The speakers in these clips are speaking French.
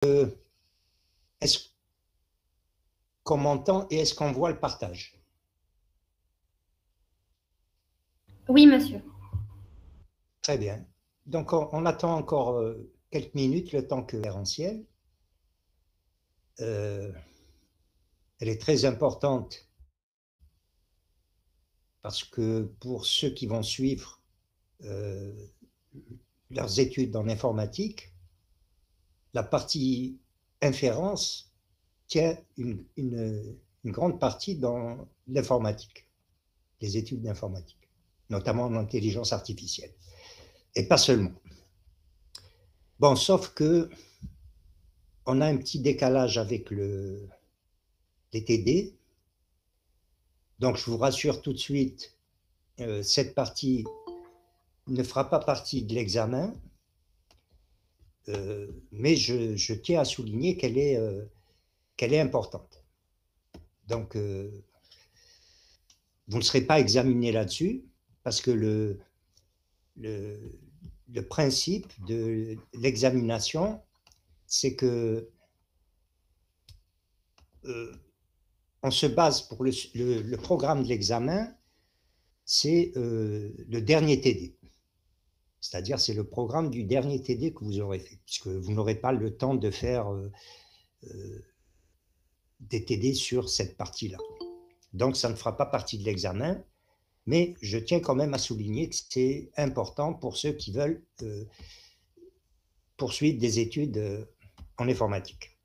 est-ce qu'on m'entend et est-ce qu'on voit le partage? Oui, monsieur. Très bien. Donc, on attend encore quelques minutes, le temps que référentiel. Elle est très importante parce que pour ceux qui vont suivre euh, leurs études en informatique, la partie inférence tient une grande partie dans l'informatique, les études d'informatique, notamment en intelligence artificielle. Et pas seulement. Bon, sauf que on a un petit décalage avec les TD. Donc, je vous rassure tout de suite, cette partie ne fera pas partie de l'examen, mais je tiens à souligner qu'elle est importante. Donc, vous ne serez pas examiné là-dessus, parce que le, le principe de l'examination, c'est que on se base pour le programme de l'examen, c'est le dernier TD. C'est-à-dire, c'est le programme du dernier TD que vous aurez fait, puisque vous n'aurez pas le temps de faire des TD sur cette partie-là. Donc, ça ne fera pas partie de l'examen, mais je tiens quand même à souligner que c'est important pour ceux qui veulent poursuivre des études en informatique.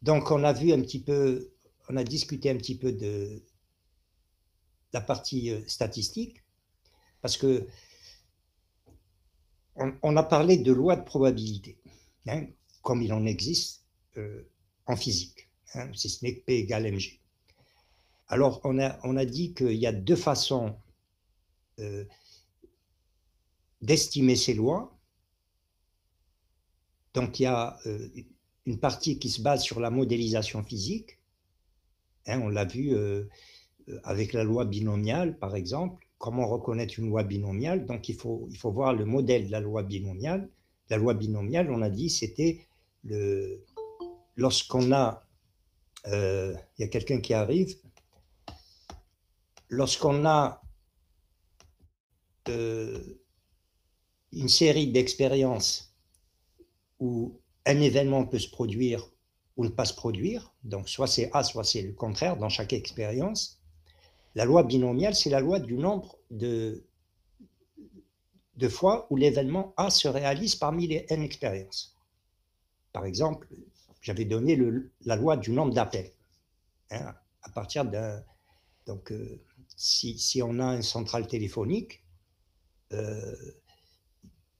Donc, on a vu un petit peu, on a discuté un petit peu de la partie statistique, parce que on a parlé de loi de probabilité, hein, comme il en existe en physique, hein, si ce n'est que P égale mg. Alors, on a dit qu'il y a deux façons d'estimer ces lois. Donc, il y a une partie qui se base sur la modélisation physique. Hein, on l'a vu avec la loi binomiale, par exemple. Comment reconnaître une loi binomiale? Donc, il faut voir le modèle de la loi binomiale. La loi binomiale, on a dit, c'était lorsqu'on a... Il y a quelqu'un qui arrive. Lorsqu'on a une série d'expériences où un événement peut se produire ou ne pas se produire, donc soit c'est A, soit c'est le contraire dans chaque expérience, la loi binomiale, c'est la loi du nombre de fois où l'événement A se réalise parmi les n expériences. Par exemple, j'avais donné la loi du nombre d'appels. Hein, à partir d'un... Donc, si on a une centrale téléphonique, il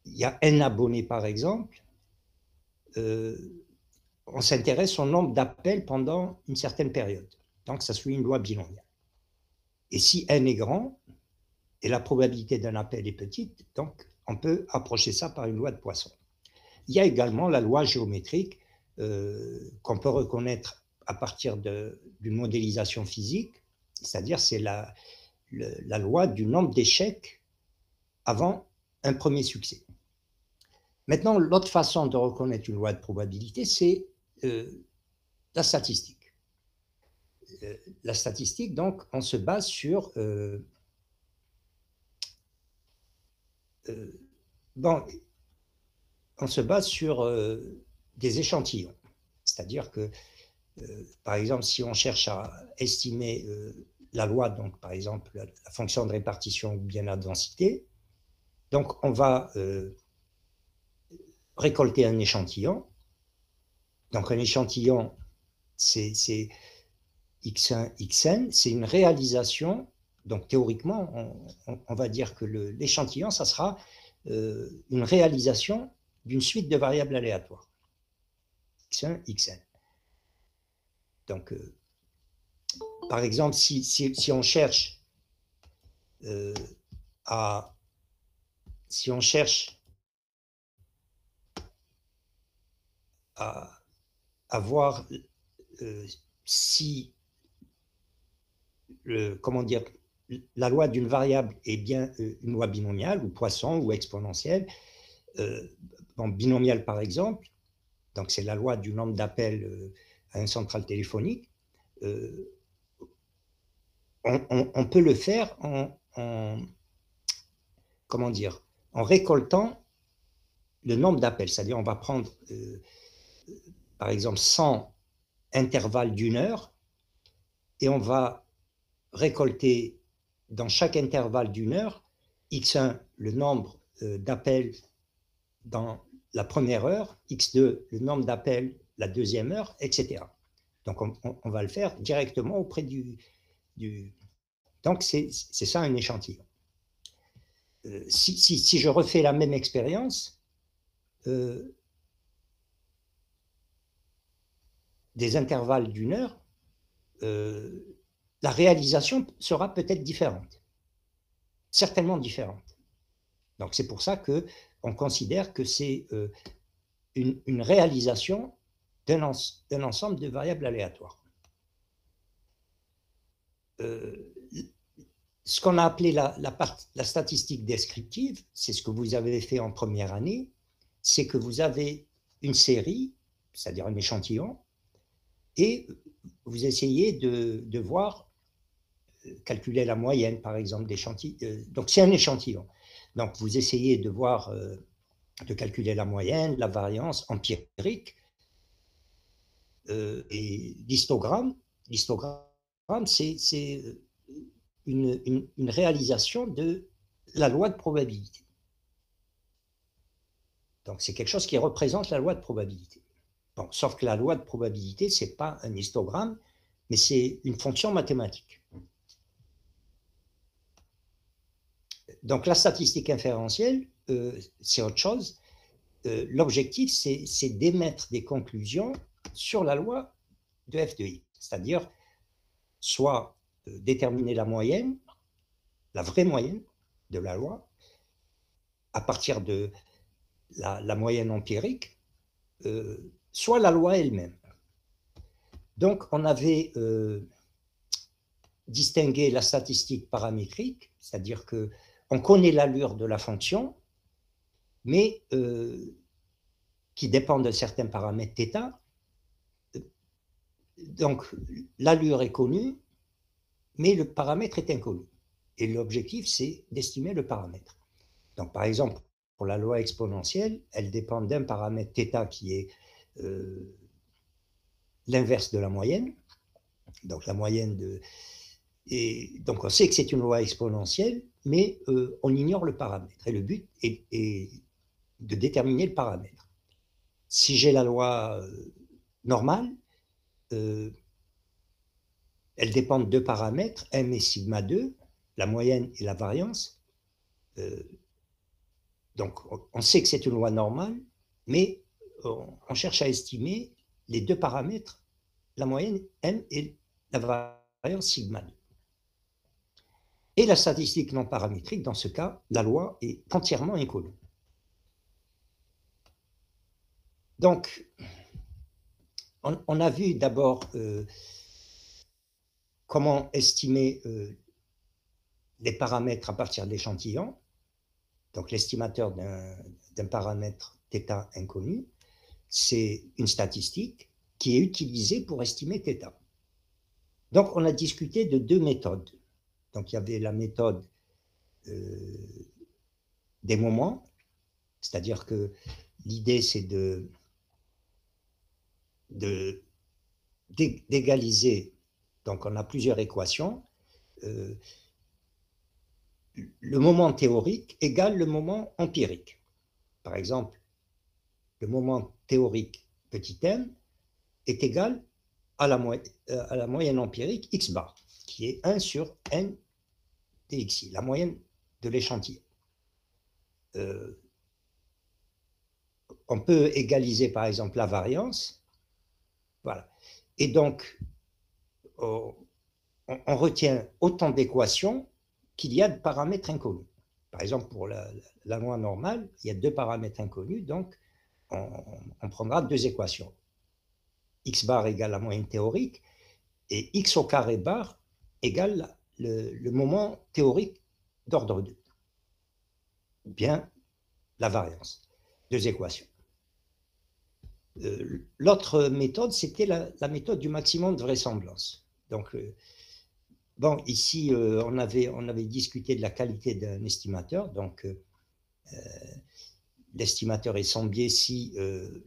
y a n abonnés par exemple, on s'intéresse au nombre d'appels pendant une certaine période. Donc, ça suit une loi binomiale. Et si n est grand, et la probabilité d'un appel est petite, donc on peut approcher ça par une loi de Poisson. Il y a également la loi géométrique qu'on peut reconnaître à partir d'une modélisation physique, c'est-à-dire c'est la loi du nombre d'échecs avant un premier succès. Maintenant, l'autre façon de reconnaître une loi de probabilité, c'est la statistique. La statistique, donc, on se base sur bon, on se base sur des échantillons. C'est-à-dire que, par exemple, si on cherche à estimer la loi, donc par exemple la fonction de répartition ou bien la densité, donc on va récolter un échantillon. Donc un échantillon, c'est x1, xn, c'est une réalisation. Donc théoriquement, on va dire que l'échantillon, ça sera une réalisation d'une suite de variables aléatoires. X1, xn. Donc, par exemple, si on cherche à si on cherche à voir si comment dire la loi d'une variable est bien une loi binomiale, ou Poisson, ou exponentielle. Bon, binomiale, par exemple, donc c'est la loi du nombre d'appels à une centrale téléphonique. On peut le faire comment dire, en récoltant le nombre d'appels. C'est-à-dire, on va prendre, par exemple, 100 intervalles d'une heure, et on va récolter dans chaque intervalle d'une heure, x1, le nombre d'appels dans la première heure, x2, le nombre d'appels la deuxième heure, etc. Donc, on va le faire directement auprès du... Donc, c'est ça un échantillon. Si je refais la même expérience, des intervalles d'une heure, la réalisation sera peut-être différente, certainement différente. Donc c'est pour ça qu'on considère que c'est une réalisation d'un ensemble de variables aléatoires. Ce qu'on a appelé la statistique descriptive, c'est ce que vous avez fait en première année, c'est que vous avez une série, c'est-à-dire un échantillon, et vous essayez de voir, calculer la moyenne, par exemple, d'échantillons. Donc, c'est un échantillon. Donc, vous essayez de voir, de calculer la moyenne, la variance empirique, et l'histogramme. L'histogramme, c'est une réalisation de la loi de probabilité. Donc, c'est quelque chose qui représente la loi de probabilité. Bon, sauf que la loi de probabilité, ce n'est pas un histogramme, mais c'est une fonction mathématique. Donc, la statistique inférentielle, c'est autre chose. L'objectif, c'est d'émettre des conclusions sur la loi de f de i, c'est-à-dire soit déterminer la moyenne, la vraie moyenne de la loi, à partir de la moyenne empirique, soit la loi elle-même. Donc, on avait distingué la statistique paramétrique, c'est-à-dire qu'on connaît l'allure de la fonction, mais qui dépend de certains paramètres θ. Donc, l'allure est connue, mais le paramètre est inconnu. Et l'objectif, c'est d'estimer le paramètre. Donc, par exemple, pour la loi exponentielle, elle dépend d'un paramètre θ qui est l'inverse de la moyenne. Donc, la moyenne de... Et donc, on sait que c'est une loi exponentielle, mais on ignore le paramètre. Et le but est de déterminer le paramètre. Si j'ai la loi normale, elle dépend de deux paramètres, m et sigma 2, la moyenne et la variance. Donc, on sait que c'est une loi normale, mais on cherche à estimer les deux paramètres, la moyenne m et la variance sigma 2. Et la statistique non paramétrique, dans ce cas, la loi est entièrement inconnue. Donc, on a vu d'abord comment estimer les paramètres à partir d'échantillons, donc l'estimateur d'un paramètre θ inconnu, c'est une statistique qui est utilisée pour estimer θ. Donc, on a discuté de deux méthodes. Donc, il y avait la méthode des moments, c'est-à-dire que l'idée, c'est d'égaliser. Donc, on a plusieurs équations. Le moment théorique égale le moment empirique. Par exemple, le moment théorique petit m est égal à la moyenne empirique x bar, qui est 1 sur n dxi, la moyenne de l'échantillon. On peut égaliser, par exemple, la variance. Voilà. Et donc, on retient autant d'équations qu'il y a de paramètres inconnus. Par exemple, pour la loi normale, il y a deux paramètres inconnus, donc on prendra deux équations. X bar égale la moyenne théorique et x au carré bar égale le moment théorique d'ordre 2, ou bien la variance. Deux équations. L'autre méthode, c'était la méthode du maximum de vraisemblance. Donc, bon, ici, on avait discuté de la qualité d'un estimateur. Donc, l'estimateur est sans biais si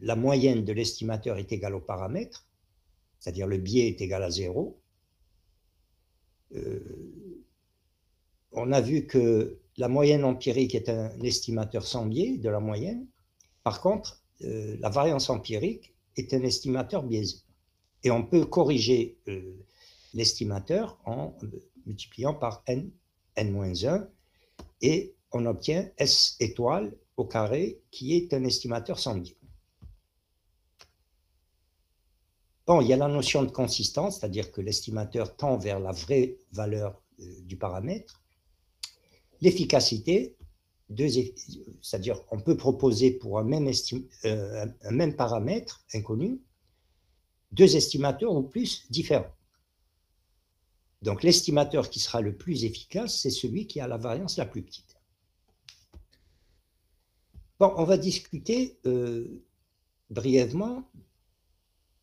la moyenne de l'estimateur est égale au paramètre, c'est-à-dire le biais est égal à 0. On a vu que la moyenne empirique est un estimateur sans biais de la moyenne. Par contre, la variance empirique est un estimateur biaisé. Et on peut corriger l'estimateur en multipliant par n-1, et on obtient S étoile au carré, qui est un estimateur sans biais. Bon, il y a la notion de consistance, c'est-à-dire que l'estimateur tend vers la vraie valeur du paramètre. L'efficacité, c'est-à-dire on peut proposer pour un même paramètre inconnu, deux estimateurs ou plus différents. Donc l'estimateur qui sera le plus efficace, c'est celui qui a la variance la plus petite. Bon, on va discuter brièvement.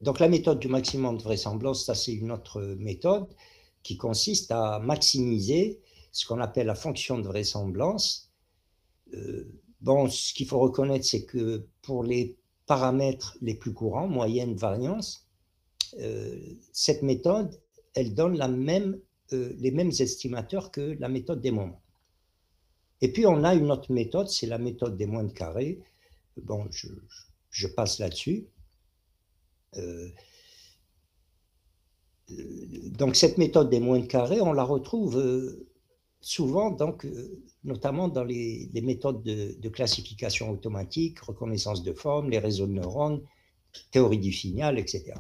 Donc la méthode du maximum de vraisemblance, ça c'est une autre méthode qui consiste à maximiser ce qu'on appelle la fonction de vraisemblance. Bon, ce qu'il faut reconnaître, c'est que pour les paramètres les plus courants, moyenne, variance, cette méthode, elle donne les mêmes estimateurs que la méthode des moments. Et puis on a une autre méthode, c'est la méthode des moines carrés. Bon, je passe là-dessus. Donc cette méthode des moines carrés, on la retrouve souvent, donc, notamment dans les méthodes de classification automatique, reconnaissance de forme, les réseaux de neurones, théorie du signal, etc.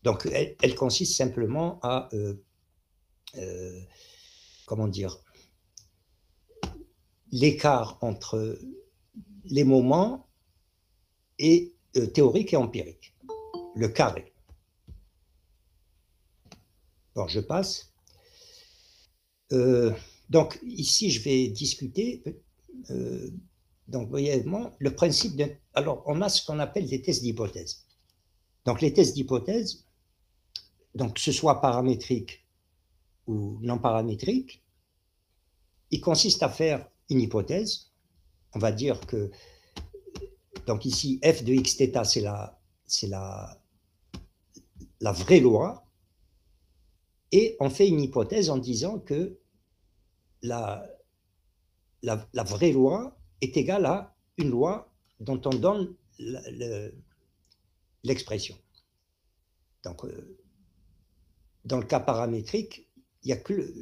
Donc elle consiste simplement à, comment dire, l'écart entre les moments et théorique et empirique, le carré. Bon, je passe. Donc ici, je vais discuter donc brièvement le principe de... Alors, on a ce qu'on appelle des tests d'hypothèse. Donc les tests d'hypothèse, donc que ce soit paramétrique ou non paramétrique, ils consistent à faire une hypothèse. On va dire que, donc ici, f de x θ, c'est la vraie loi. Et on fait une hypothèse en disant que la vraie loi est égale à une loi dont on donne l'expression. Donc, dans le cas paramétrique, il y a que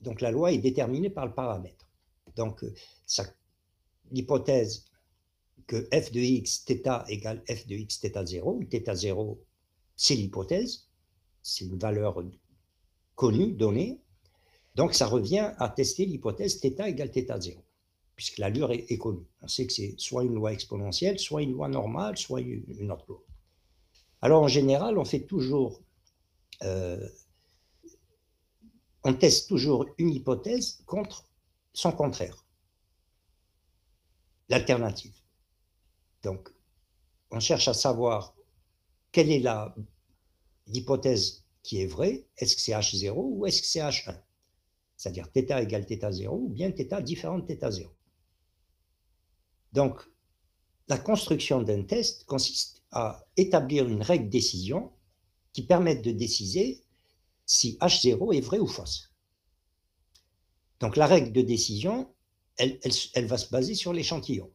donc la loi est déterminée par le paramètre. Donc, l'hypothèse que f de x θ égale f de x θ0, où θ0, c'est l'hypothèse, c'est une valeur connue, donnée. Donc, ça revient à tester l'hypothèse θ égale θ0, puisque l'allure est connue. On sait que c'est soit une loi exponentielle, soit une loi normale, soit une autre loi. Alors, en général, on fait toujours... on teste toujours une hypothèse contre son contraire, l'alternative. Donc, on cherche à savoir quelle est l'hypothèse qui est vraie. Est-ce que c'est H0 ou est-ce que c'est H1? C'est-à-dire θ égale θ0 ou bien θ différent de θ0. Donc, la construction d'un test consiste à établir une règle de décision qui permette de décider si H0 est vrai ou fausse. Donc, la règle de décision, elle va se baser sur l'échantillon.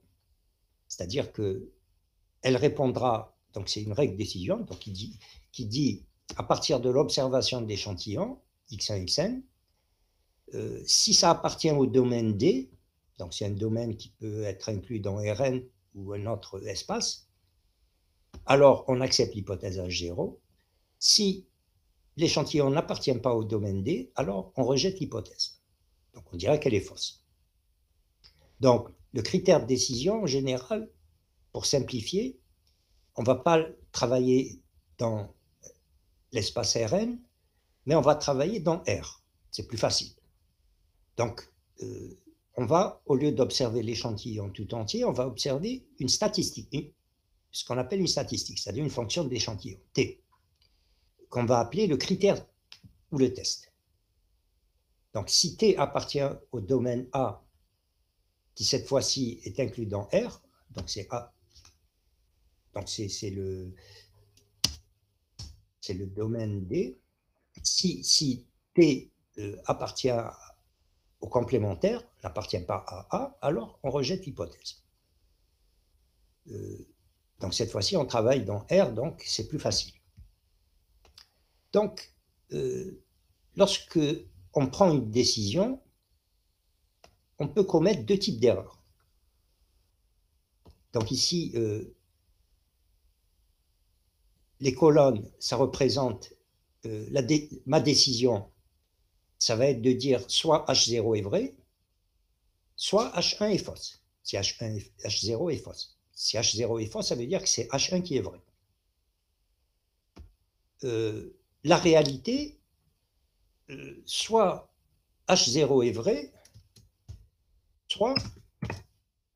C'est-à-dire qu'elle répondra, donc c'est une règle de décision donc qui dit à partir de l'observation de l'échantillon, x1, xn, si ça appartient au domaine D, donc c'est un domaine qui peut être inclus dans Rn ou un autre espace, alors on accepte l'hypothèse H0. Si l'échantillon n'appartient pas au domaine D, alors on rejette l'hypothèse. Donc on dirait qu'elle est fausse. Donc le critère de décision, en général, pour simplifier, on ne va pas travailler dans l'espace Rn, mais on va travailler dans R. C'est plus facile. Donc, on va, au lieu d'observer l'échantillon tout entier, on va observer une statistique, ce qu'on appelle une statistique, c'est-à-dire une fonction de l'échantillon, T, qu'on va appeler le critère ou le test. Donc, si T appartient au domaine A, qui cette fois-ci est inclus dans R, donc c'est A, donc c'est le domaine D. Si T appartient au complémentaire, n'appartient pas à A, alors on rejette l'hypothèse. Donc cette fois-ci, on travaille dans R, donc c'est plus facile. Donc, lorsque on prend une décision, on peut commettre deux types d'erreurs. Donc ici, les colonnes, ça représente ma décision, ça va être de dire soit H0 est vrai, soit H1 est fausse. Si H0 est fausse. Si H0 est fausse, ça veut dire que c'est H1 qui est vrai. La réalité, soit H0 est vrai, soit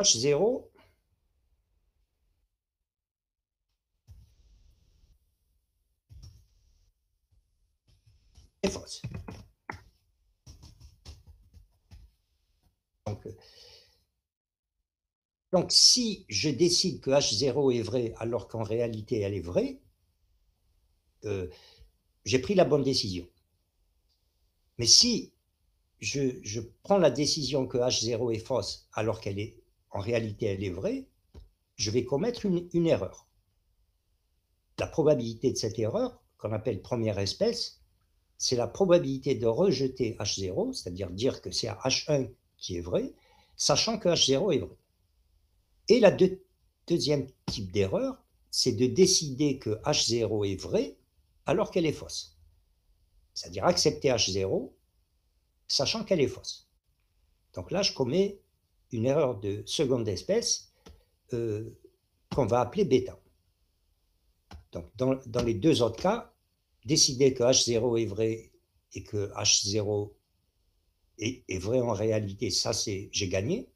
H0 est fausse. Donc, si je décide que H0 est vrai alors qu'en réalité elle est vraie, j'ai pris la bonne décision. Mais si je prends la décision que H0 est fausse alors qu'en réalité elle est vraie, je vais commettre une erreur. La probabilité de cette erreur, qu'on appelle première espèce, c'est la probabilité de rejeter H0, c'est-à-dire dire que c'est H1 qui est vrai, sachant que H0 est vrai. Et la deuxième type d'erreur, c'est de décider que H0 est vrai alors qu'elle est fausse. C'est-à-dire accepter H0, sachant qu'elle est fausse. Donc là, je commets une erreur de seconde espèce qu'on va appeler bêta. Donc dans les deux autres cas, décider que H0 est vrai et que H0 est vrai en réalité, ça c'est j'ai gagné,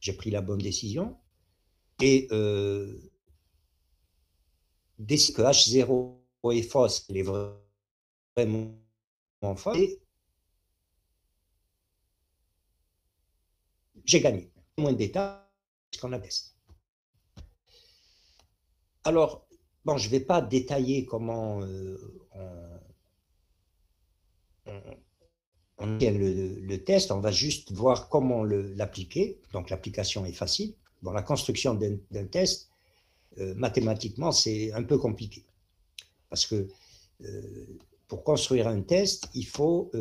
j'ai pris la bonne décision. Et décider que H0 est fausse, elle est vraiment fausse, et j'ai gagné. Moins de détails qu'on a testé. Alors, bon, je ne vais pas détailler comment on tient le test, on va juste voir comment l'appliquer. Donc, l'application est facile. Bon, la construction d'un test, mathématiquement, c'est un peu compliqué. Parce que pour construire un test, il faut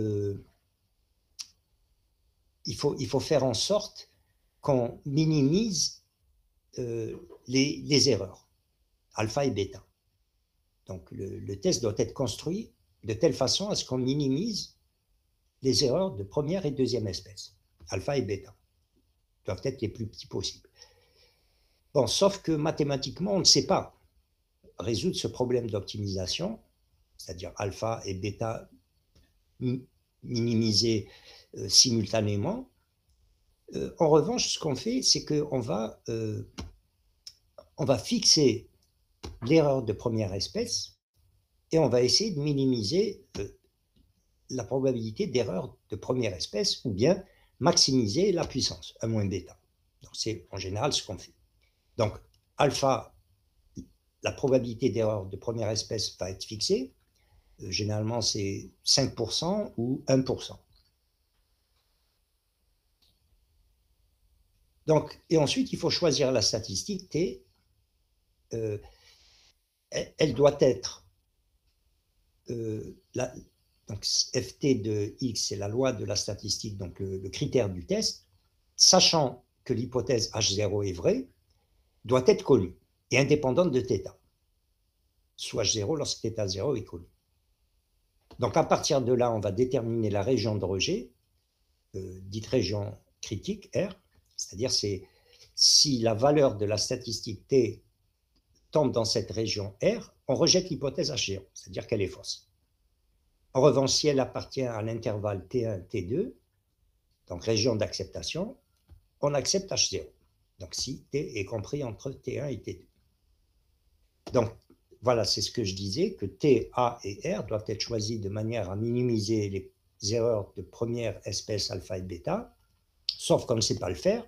faire en sorte qu'on minimise les erreurs, alpha et bêta. Donc, le test doit être construit de telle façon à ce qu'on minimise les erreurs de première et deuxième espèce. Alpha et bêta doivent être les plus petits possibles. Bon, sauf que mathématiquement, on ne sait pas résoudre ce problème d'optimisation, c'est-à-dire alpha et bêta minimisés simultanément. En revanche, ce qu'on fait, c'est qu'on va fixer l'erreur de première espèce et on va essayer de minimiser la probabilité d'erreur de première espèce ou bien maximiser la puissance, 1 moins bêta. Donc, c'est en général ce qu'on fait. Donc, alpha, la probabilité d'erreur de première espèce va être fixée. Généralement, c'est 5% ou 1%. Donc, et ensuite, il faut choisir la statistique T. Elle doit être donc ft de x, c'est la loi de la statistique, donc le critère du test, sachant que l'hypothèse H0 est vraie, doit être connue et indépendante de θ, soit H0 lorsque θ0 est connu. Donc à partir de là, on va déterminer la région de rejet, dite région critique, R, c'est-à-dire si la valeur de la statistique T tombe dans cette région R, on rejette l'hypothèse H0, c'est-à-dire qu'elle est fausse. En revanche, si elle appartient à l'intervalle T1, T2, donc région d'acceptation, on accepte H0. Donc si T est compris entre T1 et T2. Donc voilà, c'est ce que je disais, que T, A et R doivent être choisis de manière à minimiser les erreurs de première espèce alpha et bêta, sauf qu'on ne sait pas le faire.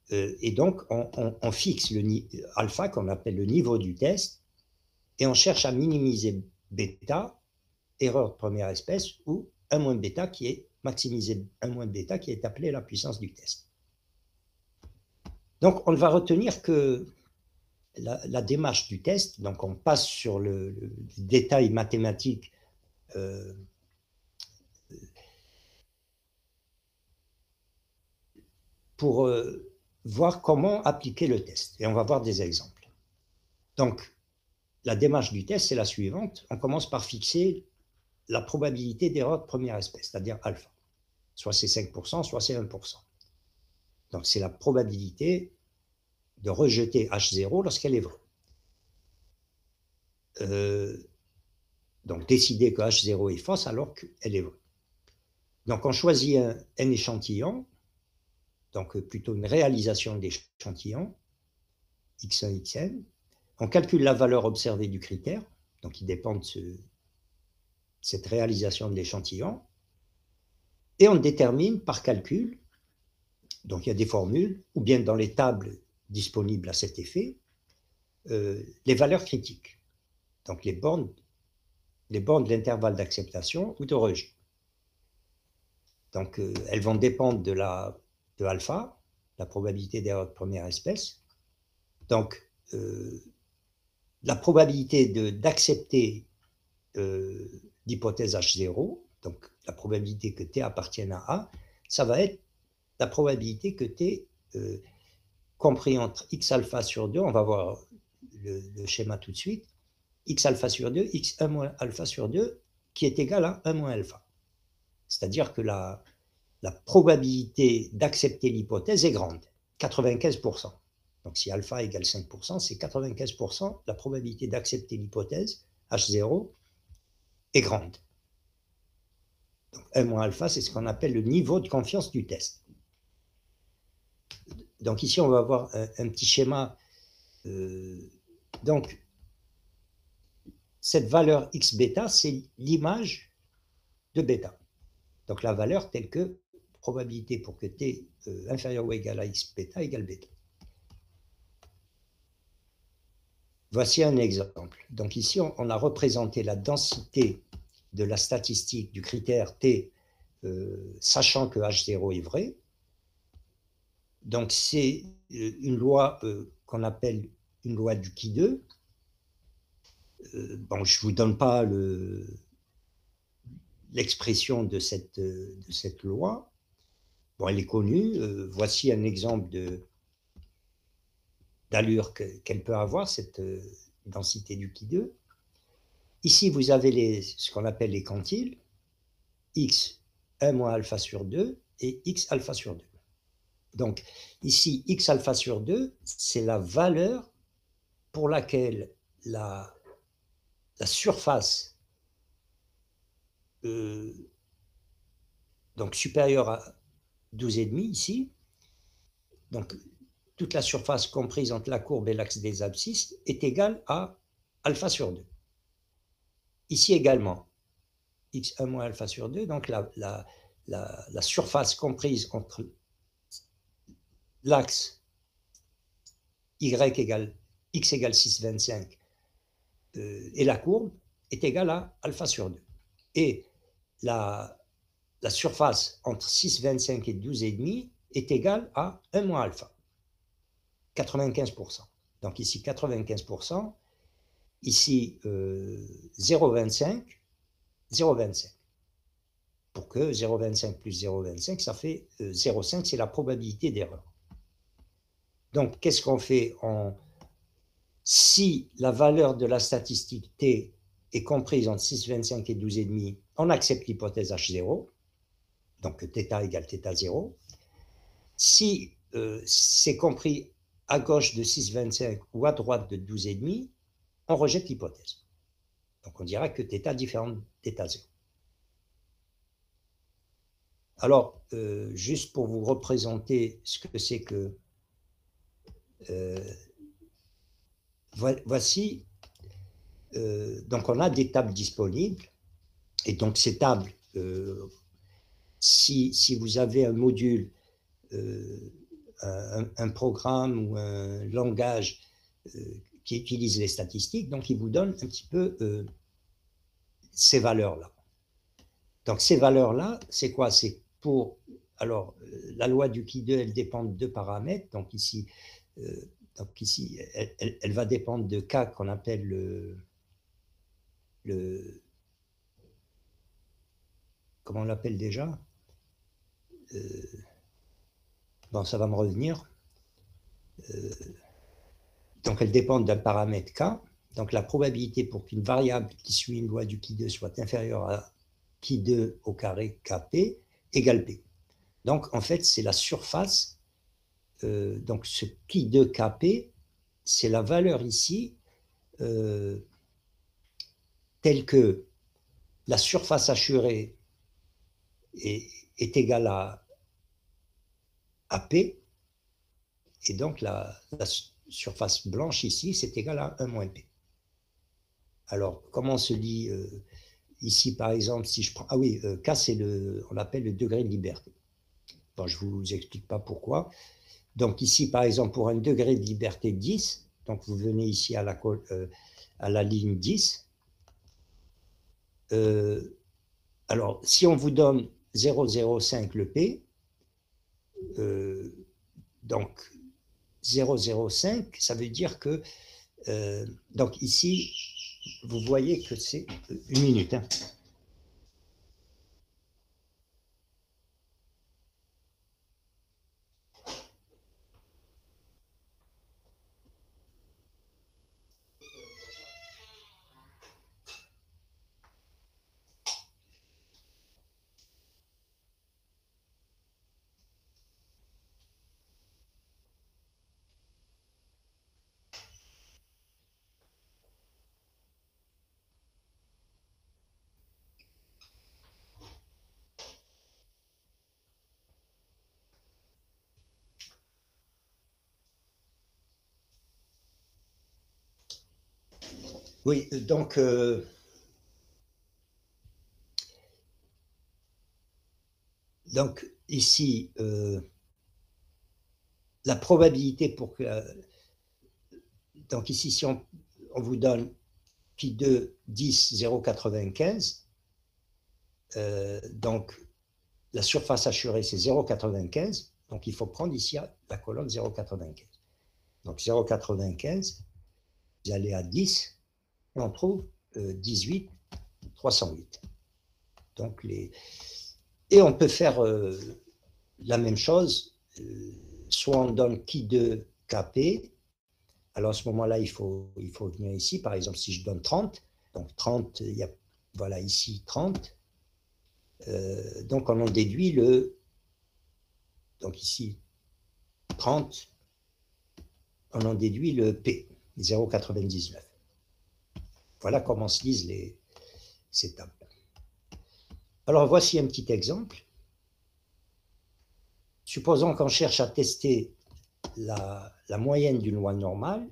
Et donc, on fixe alpha, qu'on appelle le niveau du test, et on cherche à minimiser bêta, erreur de première espèce, ou 1 moins bêta qui est maximisé, 1 moins bêta qui est appelé la puissance du test. Donc, on ne va retenir que la démarche du test. Donc, on passe sur le détail mathématique pour voir comment appliquer le test. Et on va voir des exemples. Donc, la démarche du test, c'est la suivante. On commence par fixer la probabilité d'erreur de première espèce, c'est-à-dire alpha. Soit c'est 5%, soit c'est 1%. Donc, c'est la probabilité de rejeter H0 lorsqu'elle est vraie. Donc, décider que H0 est fausse alors qu'elle est vraie. Donc, on choisit un échantillon, donc plutôt une réalisation d'échantillon, x1, xn. On calcule la valeur observée du critère, donc il dépend de cette réalisation de l'échantillon, et on détermine par calcul, donc il y a des formules, ou bien dans les tables disponibles à cet effet, les valeurs critiques, donc les bornes de l'intervalle d'acceptation ou de rejet. Donc elles vont dépendre de alpha, la probabilité d'erreur de première espèce. Donc la probabilité d'accepter l'hypothèse H0, donc la probabilité que T appartienne à A, ça va être la probabilité que T compris entre x alpha sur 2, on va voir le schéma tout de suite, x alpha sur 2, x1 moins alpha sur 2, qui est égal à 1 moins alpha. C'est-à-dire que la probabilité d'accepter l'hypothèse est grande, 95%. Donc si alpha égale 5%, c'est 95%, la probabilité d'accepter l'hypothèse, H0, est grande. Donc 1 moins alpha, c'est ce qu'on appelle le niveau de confiance du test. Donc ici, on va avoir un petit schéma. Donc, cette valeur x bêta, c'est l'image de bêta. Donc la valeur telle que probabilité pour que t inférieur ou égal à x bêta égale bêta. Voici un exemple. Donc ici, on a représenté la densité de la statistique du critère t, sachant que H0 est vrai. Donc c'est une loi qu'on appelle une loi du qui 2. Bon, je ne vous donne pas l'expression de cette loi. Bon, elle est connue. Voici un exemple d'allure qu'elle peut avoir, cette densité du qui 2. Ici, vous avez ce qu'on appelle les quantiles, x 1 moins alpha sur 2 et x alpha sur 2. Donc, ici, x alpha sur 2, c'est la valeur pour laquelle la surface donc supérieure à 12,5 ici, donc toute la surface comprise entre la courbe et l'axe des abscisses est égale à alpha sur 2. Ici également, x1 moins alpha sur 2, donc la surface comprise entre l'axe y égale x égale 6,25 et la courbe est égale à alpha sur 2. Et la surface entre 6,25 et 12,5 est égale à 1 moins alpha, 95%. Donc ici 95%, ici 0,25, 0,25. Pour que 0,25 plus 0,25, ça fait 0,5, c'est la probabilité d'erreur. Donc qu'est-ce qu'on fait? Si la valeur de la statistique T est comprise entre 6,25 et 12,5, on accepte l'hypothèse H0, donc θ égale θ0. Si c'est compris à gauche de 6,25 ou à droite de 12,5, on rejette l'hypothèse. Donc on dira que θ différent de θ0. Alors, juste pour vous représenter ce que c'est que... voici, donc on a des tables disponibles, et donc ces tables, si vous avez un module, un programme ou un langage qui utilise les statistiques, donc il vous donne un petit peu ces valeurs-là. Donc ces valeurs-là, c'est quoi? C'est pour... Alors, la loi du qui2, elle dépend de deux paramètres. Donc ici, elle va dépendre de K qu'on appelle comment on l'appelle déjà? Bon, ça va me revenir. Donc, elle dépend d'un paramètre K. Donc, la probabilité pour qu'une variable qui suit une loi du qui2 soit inférieure à qui2 au carré Kp égale P. Donc, en fait, c'est la surface. Donc, ce qui2 Kp, c'est la valeur ici telle que la surface assurée est égale à P, et donc la surface blanche ici, c'est égal à 1 moins P. Alors, comment on se lit ici, par exemple, si je prends... Ah oui, K, c'est on appelle le degré de liberté. Bon, je ne vous explique pas pourquoi. Donc ici, par exemple, pour un degré de liberté 10, donc vous venez ici à la ligne 10. Alors, si on vous donne 0,05 le P, donc 0,05, ça veut dire que... donc ici, vous voyez que c'est... Une minute, hein. Oui, donc ici, la probabilité pour que... donc ici, si on vous donne pi2, 10, 0,95, donc la surface assurée, c'est 0,95, donc il faut prendre ici la colonne 0,95. Donc 0,95, vous allez à 10, et on trouve 18, 308. Donc et on peut faire la même chose, soit on donne qui de Kp, alors à ce moment-là, il faut venir ici, par exemple, si je donne 30, donc 30, il y a, voilà, ici 30, donc on en déduit donc ici 30, on en déduit le P, 0,99. Voilà comment se lisent ces tables. Alors voici un petit exemple. Supposons qu'on cherche à tester la moyenne d'une loi normale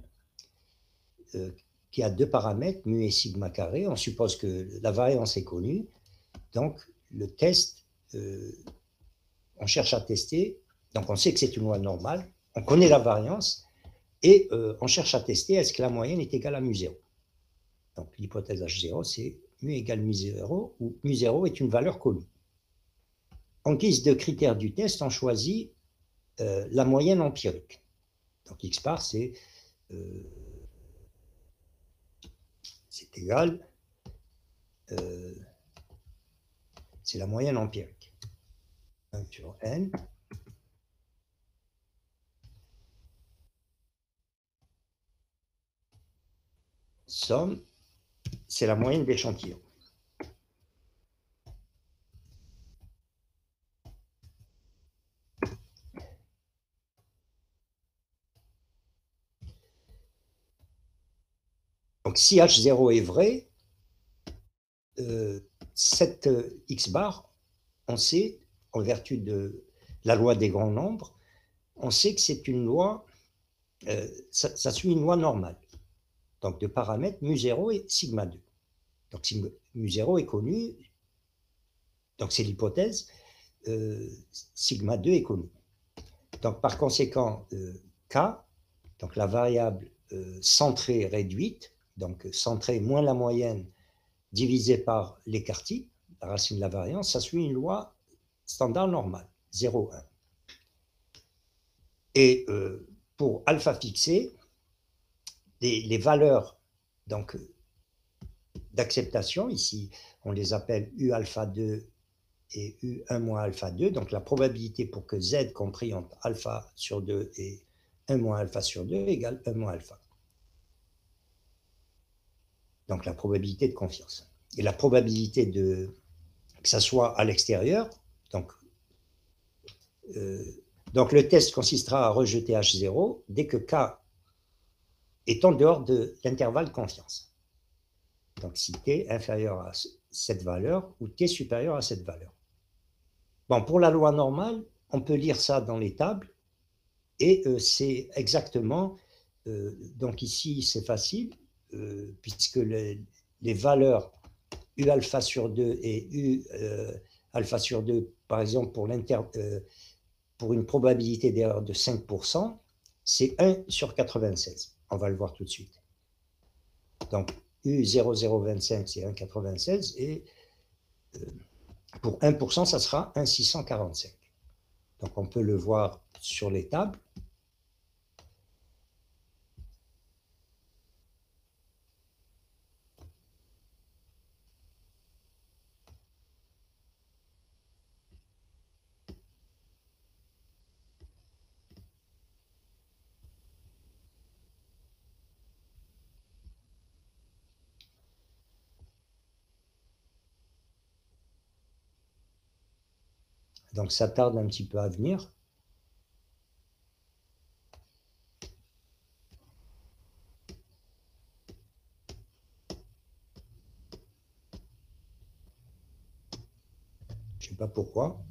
qui a deux paramètres, mu et sigma carré. On suppose que la variance est connue. Donc, le test, on cherche à tester. Donc, on sait que c'est une loi normale. On connaît la variance. Et on cherche à tester est-ce que la moyenne est égale à mu0. Donc, l'hypothèse H0, c'est mu égale mu0, où mu0 est une valeur connue. En guise de critère du test, on choisit la moyenne empirique. Donc, x bar, c'est égal, c'est la moyenne empirique. 1 sur n. Somme, c'est la moyenne d'échantillon. Donc, si H0 est vrai, cette x bar, on sait en vertu de la loi des grands nombres, on sait que c'est une loi, ça suit une loi normale, donc de paramètres mu0 et sigma 2. Donc mu0 est connu, donc c'est l'hypothèse, sigma 2 est connu. Donc par conséquent, K, donc la variable centrée réduite, donc centrée moins la moyenne divisé par l'écart-type, la racine de la variance, ça suit une loi standard normale, 0, 1. Et pour alpha fixé, les valeurs d'acceptation, ici on les appelle U alpha 2 et U1 moins alpha 2, donc la probabilité pour que Z compris entre alpha sur 2 et 1 moins alpha sur 2 égale 1 moins alpha. Donc la probabilité de confiance. Et la probabilité que ça soit à l'extérieur, donc le test consistera à rejeter H0 dès que K est en dehors de l'intervalle de confiance. Donc si T est inférieur à cette valeur ou T supérieur à cette valeur. Bon, pour la loi normale, on peut lire ça dans les tables et c'est exactement, donc ici c'est facile, puisque les valeurs U alpha sur 2 et U alpha sur 2, par exemple pour une probabilité d'erreur de 5%, c'est 1 sur 96. On va le voir tout de suite. Donc, U0025, c'est 1,96 et pour 1%, ça sera 1,645. Donc, on peut le voir sur les tables. Donc, ça tarde un petit peu à venir. Je ne sais pas pourquoi.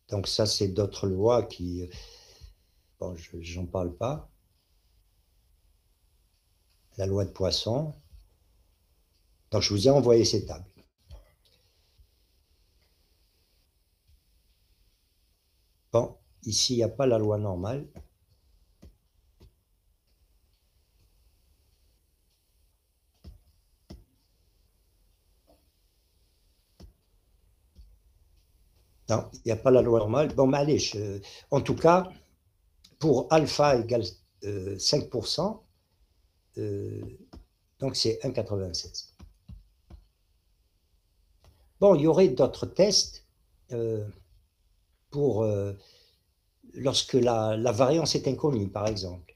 Donc ça, c'est d'autres lois qui... Bon, j'en parle pas. La loi de Poisson. Donc je vous ai envoyé ces tables. Bon, ici, il n'y a pas la loi normale. Non, il n'y a pas la loi normale. Bon, mais allez, en tout cas, pour alpha égale 5%, donc c'est 1,96. Bon, il y aurait d'autres tests pour lorsque la variance est inconnue, par exemple.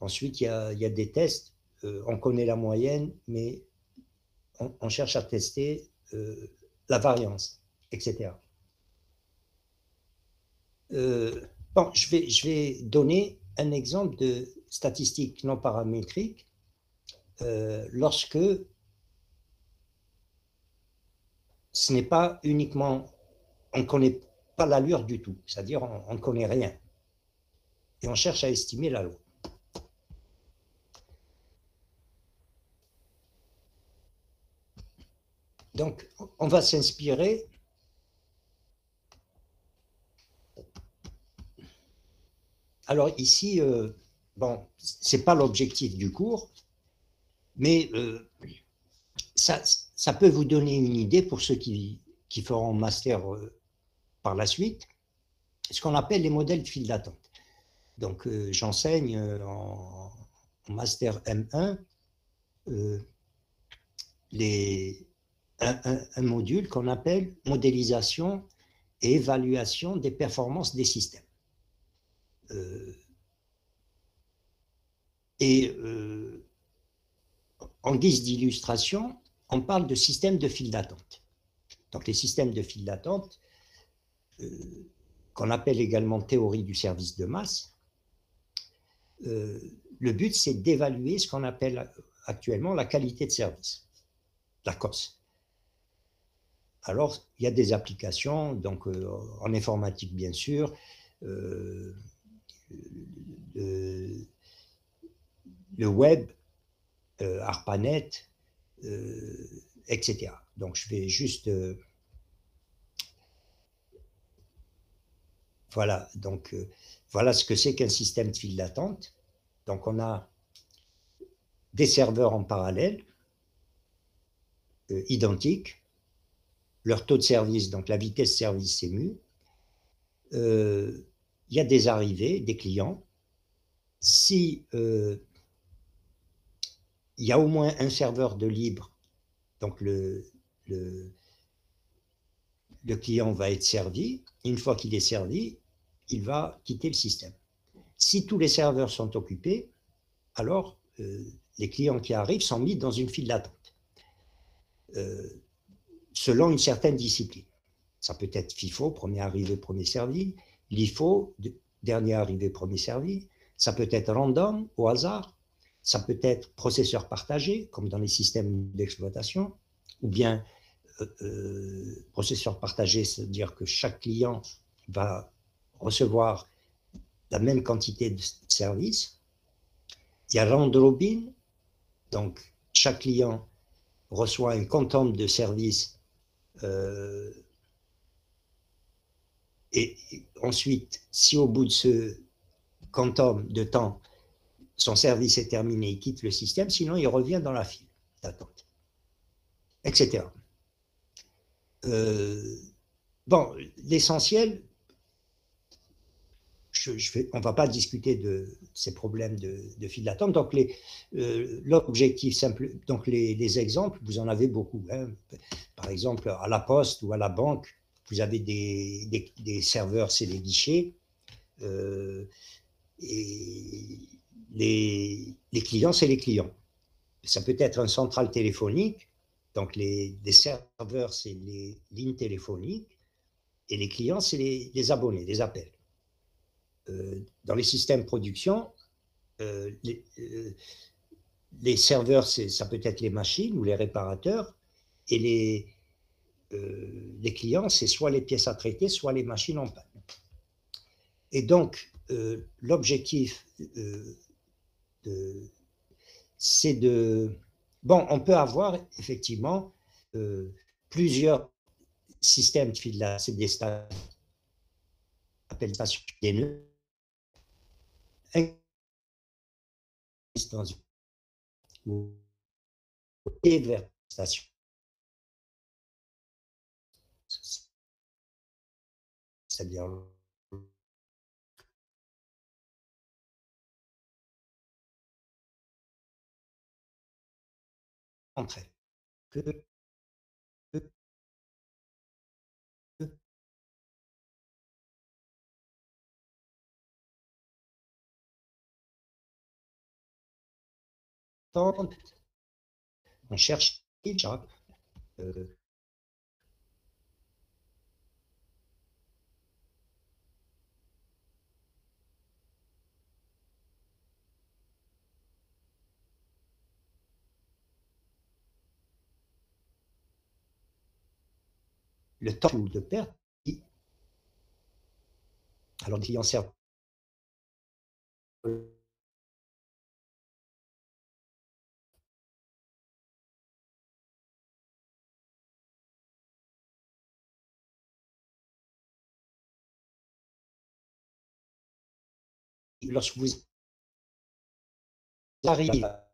Ensuite, il y a des tests, on connaît la moyenne, mais on cherche à tester la variance, etc. Bon, je vais donner un exemple de statistique non paramétrique lorsque ce n'est pas uniquement, on ne connaît pas l'allure du tout, c'est-à-dire on ne connaît rien. Et on cherche à estimer la loi. Donc, on va s'inspirer. Alors ici, bon, ce n'est pas l'objectif du cours, mais ça peut vous donner une idée pour ceux qui feront master par la suite, ce qu'on appelle les modèles de file d'attente. Donc, j'enseigne en master M1 un module qu'on appelle modélisation et évaluation des performances des systèmes. en guise d'illustration, on parle de système de file d'attente. Donc les systèmes de file d'attente, qu'on appelle également théorie du service de masse, le but c'est d'évaluer ce qu'on appelle actuellement la qualité de service, la COS. Alors, il y a des applications, donc en informatique bien sûr, le web, ARPANET, etc. Donc, je vais juste... voilà, donc voilà ce que c'est qu'un système de file d'attente. Donc, on a des serveurs en parallèle, identiques, leur taux de service, donc la vitesse de service c'est mu. Il y a des arrivées, des clients. Si il y a au moins un serveur de libre, donc le client va être servi. Une fois qu'il est servi, il va quitter le système. Si tous les serveurs sont occupés, alors les clients qui arrivent sont mis dans une file d'attente, selon une certaine discipline. Ça peut être FIFO, premier arrivé, premier servi, LIFO, dernier arrivé, premier servi. Ça peut être random, au hasard. Ça peut être processeur partagé, comme dans les systèmes d'exploitation, ou bien processeur partagé, c'est-à-dire que chaque client va recevoir la même quantité de services. Il y a round robin, donc chaque client reçoit un quantum de services et ensuite, si au bout de ce quantum de temps, son service est terminé, il quitte le système, sinon il revient dans la file d'attente, etc. Bon, l'essentiel, on ne va pas discuter de ces problèmes de file d'attente. Donc, l'objectif simple, donc les exemples, vous en avez beaucoup. Hein. Par exemple, à la poste ou à la banque, vous avez des serveurs, c'est des guichets. Et les clients, c'est les clients. Ça peut être un central téléphonique. Donc, les serveurs, c'est les lignes téléphoniques. Et les clients, c'est les abonnés, les appels. Dans les systèmes production, les serveurs, ça peut être les machines ou les réparateurs, et les clients, c'est soit les pièces à traiter, soit les machines en panne. Et donc, l'objectif, c'est de... Bon, on peut avoir effectivement plusieurs systèmes de fil là, c'est des stations, appelle ça des nœuds, dans une vers station. C'est-à-dire entre elles. On cherche le temps de perte. Alors, les clients servent lorsque vous arrivez à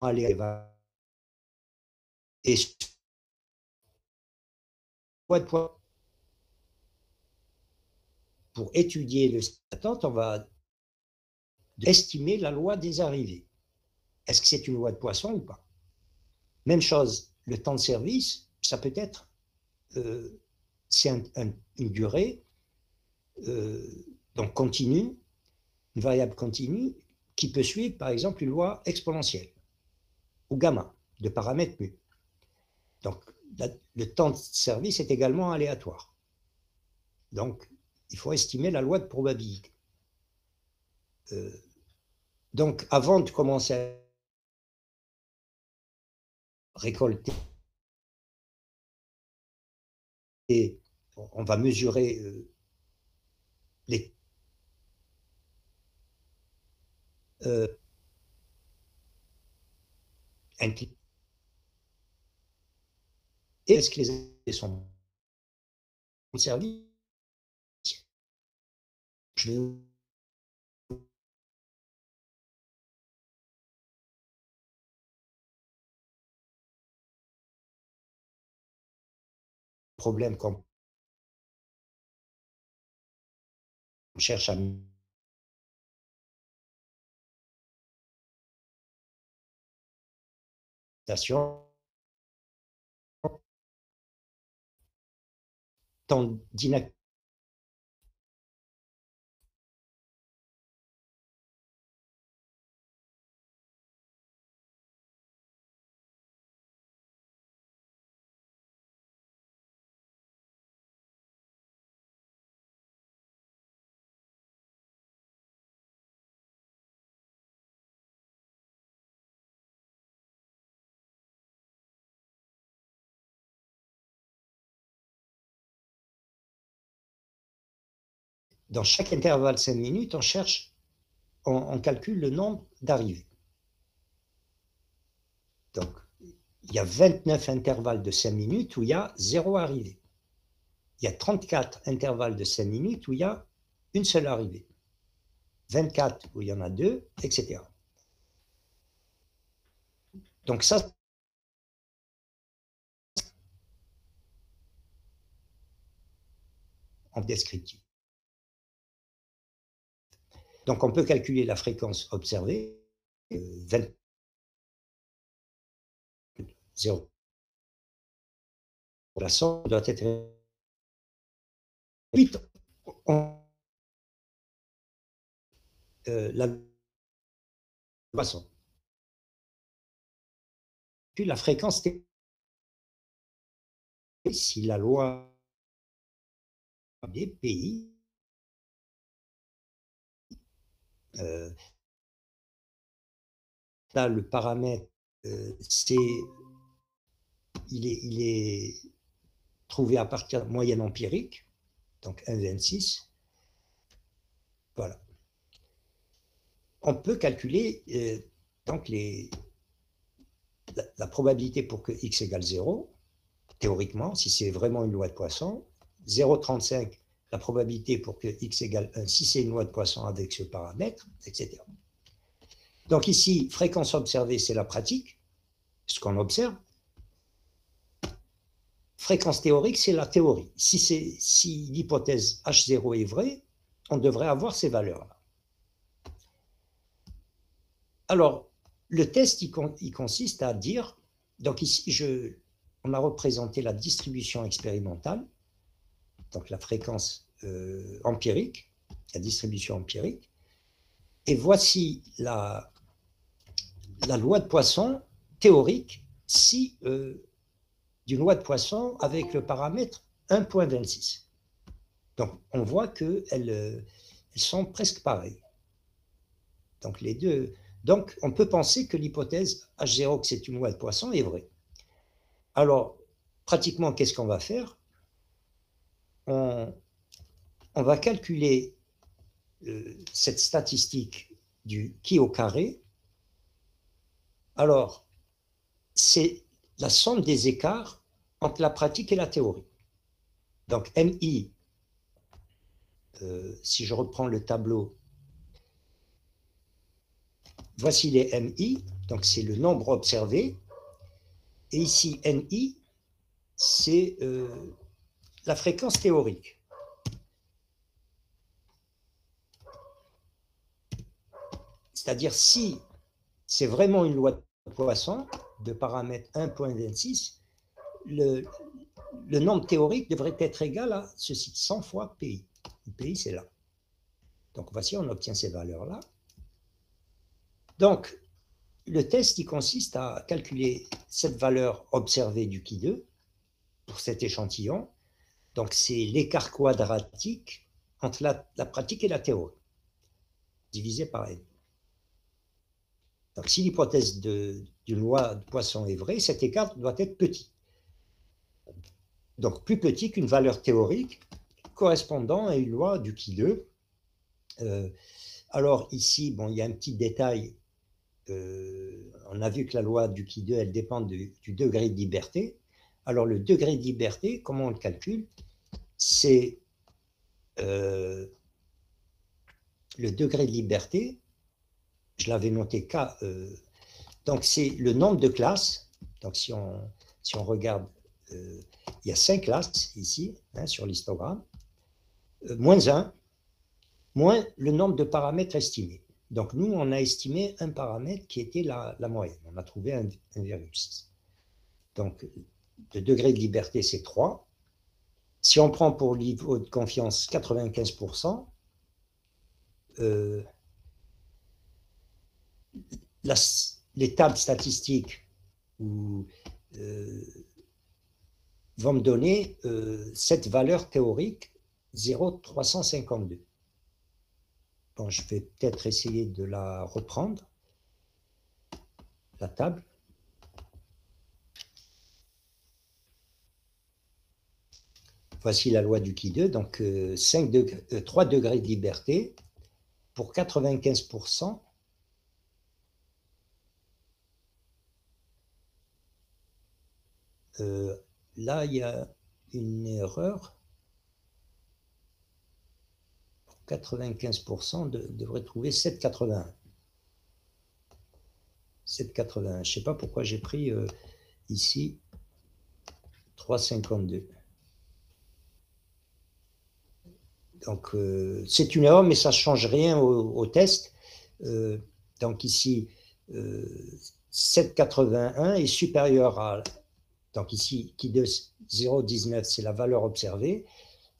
aller et pour étudier le attente, on va estimer la loi des arrivées. Est-ce que c'est une loi de Poisson ou pas? Même chose, le temps de service, ça peut être, c'est une durée, donc continue, une variable continue, qui peut suivre, par exemple, une loi exponentielle ou gamma de paramètres mu. Donc, le temps de service est également aléatoire. Donc, il faut estimer la loi de probabilité. Donc, avant de commencer à récolter, on va mesurer les est-ce que les effets sont servis? Je vais problème quand on cherche à mutation, tant d'inactivité. Dans chaque intervalle 5 minutes, on calcule le nombre d'arrivées. Donc, il y a 29 intervalles de 5 minutes où il y a 0 arrivée. Il y a 34 intervalles de 5 minutes où il y a une seule arrivée. 24 où il y en a 2, etc. Donc ça, en descriptif. Donc on peut calculer la fréquence observée, 0. La somme doit être 8. La poisson. Puis la fréquence, si la loi des pays là, le paramètre, il est trouvé à partir de moyenne empirique, donc 1,26. Voilà. On peut calculer donc la probabilité pour que x égale 0, théoriquement, si c'est vraiment une loi de Poisson, 0,35 la probabilité pour que x égale 1 si c'est une loi de Poisson avec ce paramètre, etc. Donc ici, fréquence observée, c'est la pratique, ce qu'on observe. Fréquence théorique, c'est la théorie. Si l'hypothèse H0 est vraie, on devrait avoir ces valeurs-là. Alors, le test, il consiste à dire, donc ici, on a représenté la distribution expérimentale, donc la fréquence empirique, la distribution empirique, et voici la loi de Poisson théorique, si d'une loi de Poisson avec le paramètre 1,26. Donc, on voit qu'elles sont presque pareilles. Donc, les deux. Donc, on peut penser que l'hypothèse H0, que c'est une loi de Poisson, est vraie. Alors, pratiquement, qu'est-ce qu'on va faire? On va calculer cette statistique du qui au carré. Alors, c'est la somme des écarts entre la pratique et la théorie. Donc, MI, si je reprends le tableau, voici les MI, donc c'est le nombre observé, et ici NI, c'est la fréquence théorique. C'est-à-dire si c'est vraiment une loi de Poisson, de paramètre 1,26, le nombre théorique devrait être égal à ceci, 100 fois PI. PI, c'est là. Donc voici, on obtient ces valeurs-là. Donc, le test, il consiste à calculer cette valeur observée du Qui2 pour cet échantillon. Donc, c'est l'écart quadratique entre la pratique et la théorie, divisé par n. Donc, si l'hypothèse d'une loi de Poisson est vraie, cet écart doit être petit. Donc, plus petit qu'une valeur théorique correspondant à une loi du Qui2. Alors, ici, bon, il y a un petit détail. On a vu que la loi du Qui2, elle dépend du degré de liberté. Alors, le degré de liberté, comment on le calcule? C'est le degré de liberté, je l'avais noté K, donc c'est le nombre de classes. Donc, si on regarde, il y a 5 classes ici, hein, sur l'histogramme, moins 1, moins le nombre de paramètres estimés. Donc, nous, on a estimé un paramètre qui était la moyenne. On a trouvé 1,6. Donc, le degré de liberté, c'est 3. Si on prend pour niveau de confiance 95%, les tables statistiques vont me donner cette valeur théorique 0,352. Bon, je vais peut-être essayer de la reprendre, la table. Voici la loi du Qui2, donc 3 degrés de liberté pour 95%. Là, il y a une erreur. Pour 95%, devrait trouver 7,81. 7,81. Je ne sais pas pourquoi j'ai pris ici 3,52. Donc, c'est une erreur, mais ça ne change rien au test. Donc, ici, 7,81 est supérieur à... Donc, ici, Qui2 0,19, c'est la valeur observée.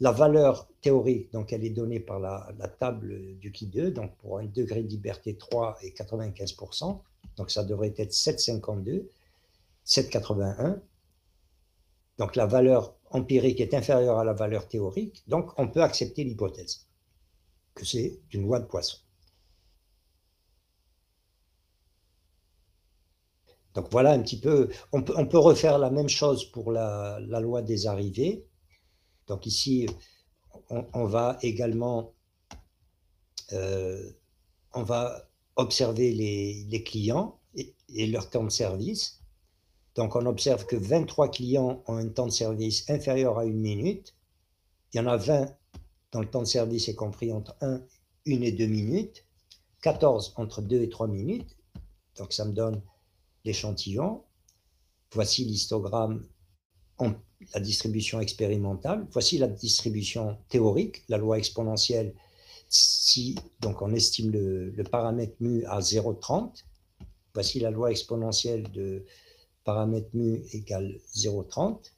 La valeur théorique, donc, elle est donnée par la table du Qui2, donc pour un degré de liberté 3 et 95%. Donc, ça devrait être 7,52, 7,81. Donc, la valeur empirique est inférieure à la valeur théorique, donc on peut accepter l'hypothèse que c'est une loi de Poisson. Donc voilà un petit peu, on peut refaire la même chose pour la loi des arrivées. Donc ici, on va également on va observer les clients et leur temps de service. Donc on observe que 23 clients ont un temps de service inférieur à 1 minute. Il y en a 20 dont le temps de service est compris entre 1 et 2 minutes, 14 entre 2 et 3 minutes. Donc ça me donne l'échantillon. Voici l'histogramme, la distribution expérimentale. Voici la distribution théorique, la loi exponentielle. Si donc on estime le paramètre mu à 0,30, voici la loi exponentielle de paramètre mu égale 0,30.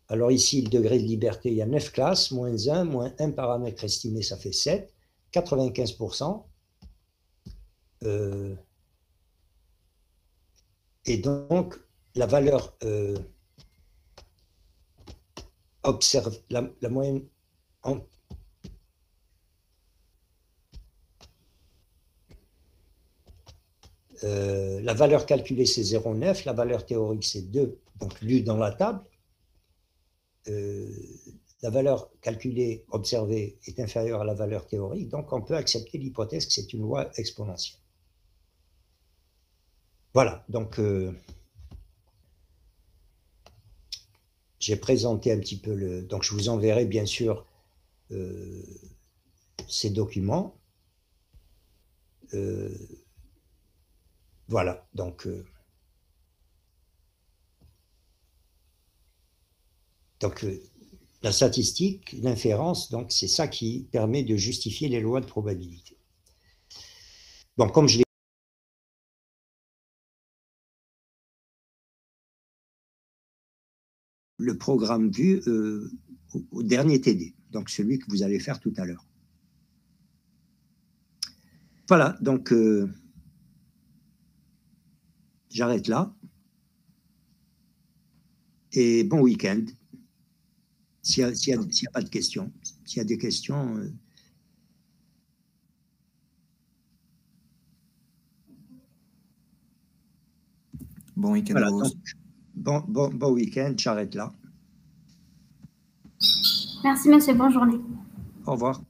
Alors ici, le degré de liberté, il y a 9 classes, moins 1, moins 1 paramètre estimé, ça fait 7, 95%. Et donc, la valeur observe, la moyenne la valeur calculée, c'est 0,9, la valeur théorique, c'est 2, donc lu dans la table. La valeur calculée, observée, est inférieure à la valeur théorique, donc on peut accepter l'hypothèse que c'est une loi exponentielle. Voilà, donc j'ai présenté un petit peu le... Donc je vous enverrai bien sûr ces documents. Voilà, donc la statistique, l'inférence, donc c'est ça qui permet de justifier les lois de probabilité. Bon, comme je l'ai le programme vu au dernier TD, donc celui que vous allez faire tout à l'heure. Voilà, donc J'arrête là. Et bon week-end. S'il n'y a pas de questions. S'il y a des questions... Bon week-end voilà, à vous. Bon week-end, j'arrête là. Merci, monsieur. Bonne journée. Au revoir.